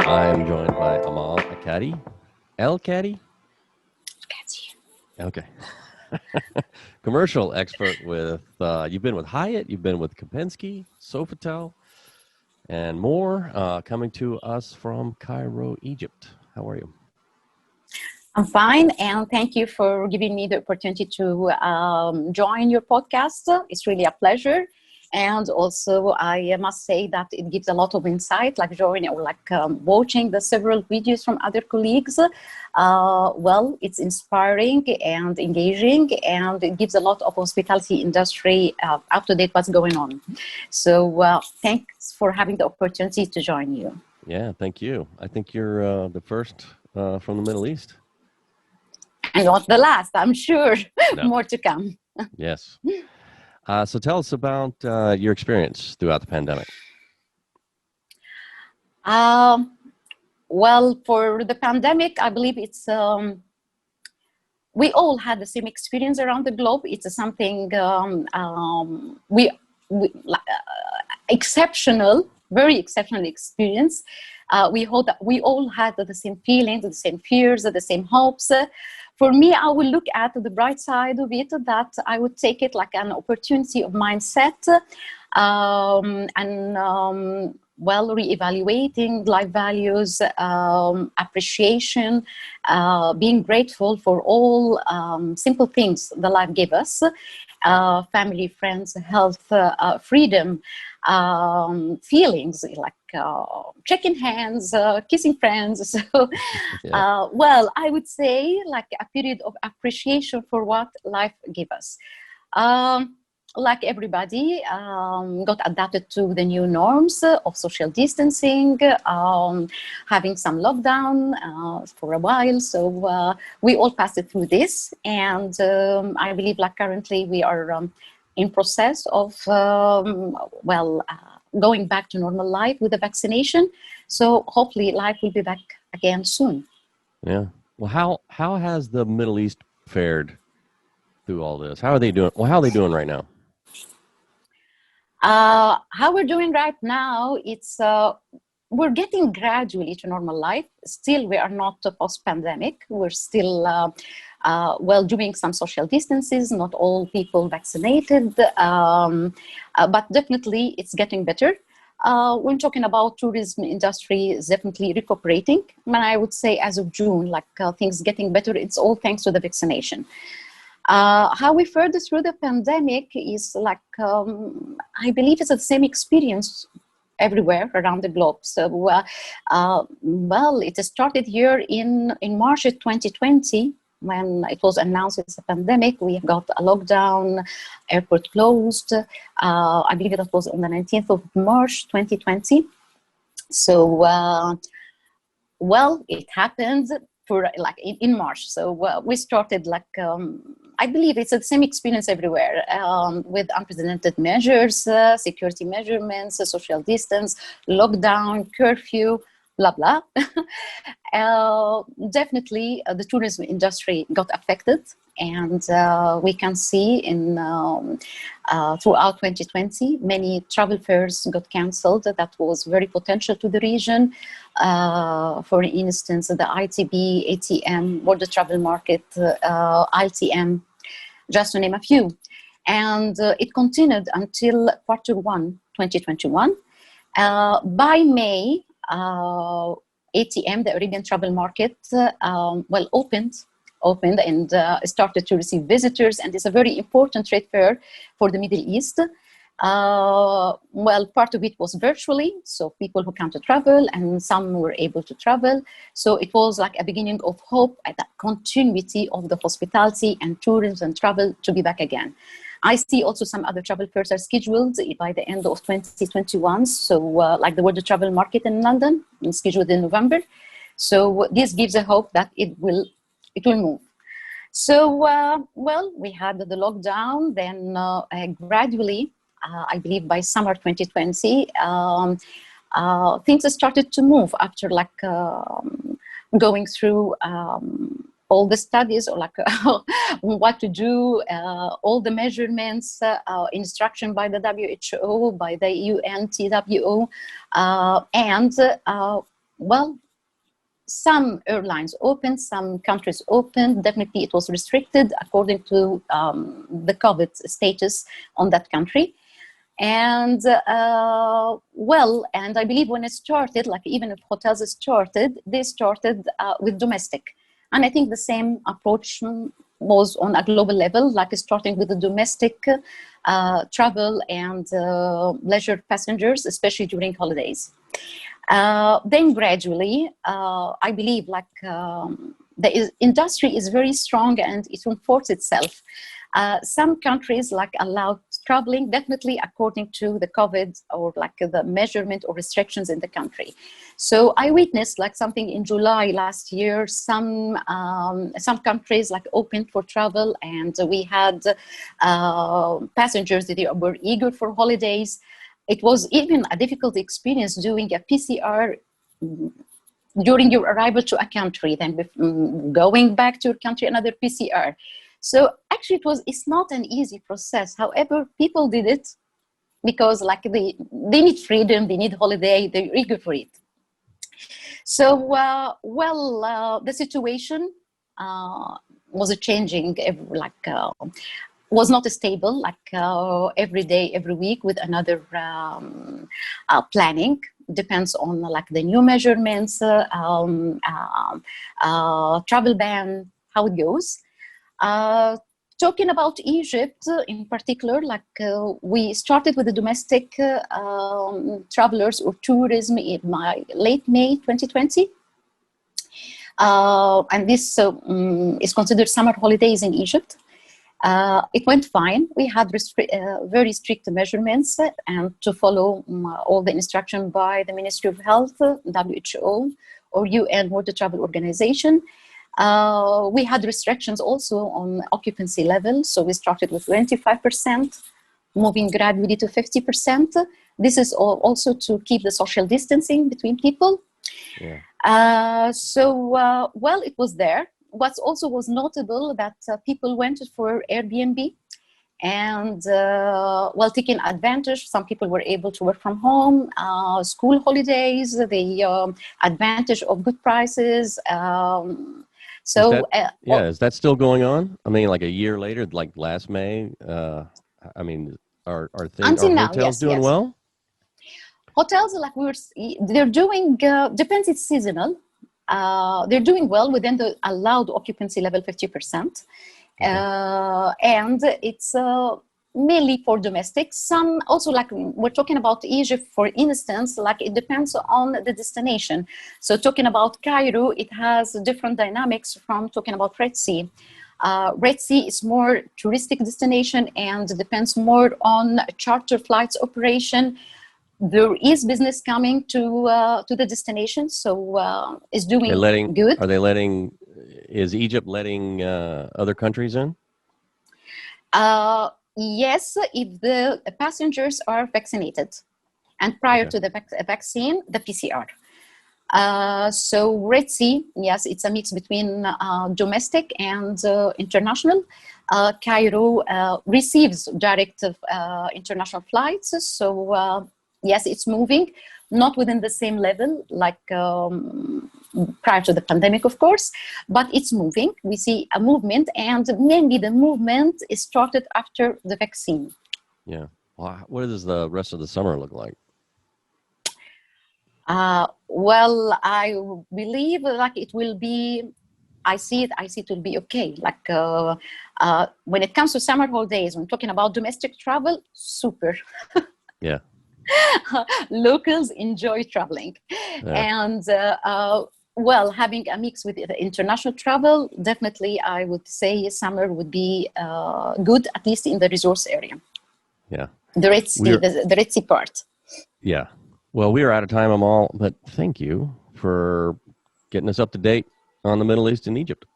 I'm joined by Amal ElKady. ElKady? Okay. Commercial expert with, you've been with Hyatt, you've been with Kempinski, Sofitel, and more, coming to us from Cairo, Egypt. How are you? I'm fine, and thank you for giving me the opportunity to join your podcast. It's really a pleasure. And also, I must say that it gives a lot of insight, like joining or watching the several videos from other colleagues. Well, it's inspiring and engaging, and it gives a lot of hospitality industry up to date what's going on. So thanks for having the opportunity to join you. Yeah, thank you. I think you're the first from the Middle East. And not the last, I'm sure. No. More to come. Yes. So tell us about your experience throughout the pandemic. Well, for the pandemic, I believe it's we all had the same experience around the globe. It's something exceptional, very exceptional experience. We hope that we all had the same feelings, the same fears, the same hopes. For me, I will look at the bright side of it, that I would take it like an opportunity of mindset and reevaluating life values, appreciation, being grateful for all simple things the life gave us, family, friends, health, freedom, feelings like shaking hands, kissing friends. So, Yeah. well, I would say like a period of appreciation for what life gave us. Like everybody, got adapted to the new norms of social distancing, having some lockdown for a while. So we all passed it through this, and I believe like currently we are in process of going back to normal life with the vaccination. So hopefully life will be back again soon. Yeah. Well, how has the Middle East fared through all this? How are they doing? Well, how are they doing right now? How we're doing right now, it's we're getting gradually to normal life. Still, we are not post-pandemic. We're still doing some social distances. Not all people vaccinated, but definitely it's getting better. When talking about tourism industry, is definitely recuperating. And I would say as of June, things getting better. It's all thanks to the vaccination. How we further through the pandemic is I believe it's the same experience everywhere around the globe. So, it started here in March of 2020 when it was announced it's a pandemic. We got a lockdown, airport closed. I believe it was on the 19th of March 2020. So, it happened for in March. So we started I believe it's the same experience everywhere with unprecedented measures, security measurements, social distance, lockdown, curfew, blah, blah. Definitely the tourism industry got affected. And we can see in throughout 2020, many travel fairs got cancelled. That was very potential to the region. For instance, the ITB, ATM, World Travel Market, ITM, just to name a few. And it continued until Q1 2021. By May, ATM, the Arabian Travel Market, opened and started to receive visitors, and it's a very important trade fair for the Middle East. Part of it was virtually, so people who can't travel, and some were able to travel. So it was like a beginning of hope at the continuity of the hospitality and tourism and travel to be back again. I see also some other travel fairs are scheduled by the end of 2021. So like the World Travel Market in London, is scheduled in November. So this gives a hope that it will move. So, we had the lockdown, then gradually, I believe by summer 2020, things started to move after going through all the studies or what to do, all the measurements, instruction by the WHO, by the UNTWO, and well, some airlines opened, some countries opened. Definitely it was restricted according to the COVID status on that country. And well, and I believe when it started, like even if hotels started, they started with domestic. And I think the same approach was on a global level, like starting with the domestic travel and leisure passengers, especially during holidays. Then gradually, I believe like the industry is very strong and it enforces itself. Some countries like allowed traveling definitely according to the COVID or like the measurement or restrictions in the country. So I witnessed like something in July last year, some countries like opened for travel, and we had passengers that were eager for holidays. It was even a difficult experience doing a PCR during your arrival to a country, then going back to your country, another PCR. So actually it's not an easy process. However, people did it because like they need freedom, they need holiday, they're eager for it. So, the situation was changing, was not stable, like every day, every week with another planning. Depends on like the new measurements, travel ban, how it goes. Talking about Egypt in particular, like we started with the domestic travelers or tourism in late May 2020. And this is considered summer holidays in Egypt. It went fine. We had very strict measurements and to follow all the instruction by the Ministry of Health, WHO, or UN World Travel Organization. We had restrictions also on occupancy level. So we started with 25%, moving gradually to 50%. This is also to keep the social distancing between people. Yeah. Well, it was there. What also was notable that people went for Airbnb and while taking advantage, some people were able to work from home, school holidays, the advantage of good prices. Is that still going on? I mean, like a year later, like last May, I mean, are hotels doing well? Hotels, like they're doing, depends, it's seasonal. They're doing well within the allowed occupancy level, 50%. And it's mainly for domestic. Some also, like we're talking about Egypt, for instance, like it depends on the destination. So talking about Cairo, it has different dynamics from talking about Red Sea. Red Sea is more touristic destination and depends more on charter flights operation. There is business coming to the destination, so it's doing good. Is Egypt letting other countries in? Yes, if the passengers are vaccinated and prior to the vaccine, the PCR. So Red Sea, yes, it's a mix between domestic and international. Cairo receives direct international flights, so yes, it's moving, not within the same level like prior to the pandemic, of course, but it's moving. We see a movement, and mainly the movement is started after the vaccine. Yeah. Well, what does the rest of the summer look like? Well, I believe like it will be, I see it will be okay. Like when it comes to summer holidays, when talking about domestic travel, super. Yeah. Locals enjoy traveling. Yeah. And well, having a mix with international travel, definitely I would say summer would be good, at least in the resource area. Yeah. The Red Sea, the Red Sea part. Yeah. Well, we are out of time, Amal, but thank you for getting us up to date on the Middle East and Egypt.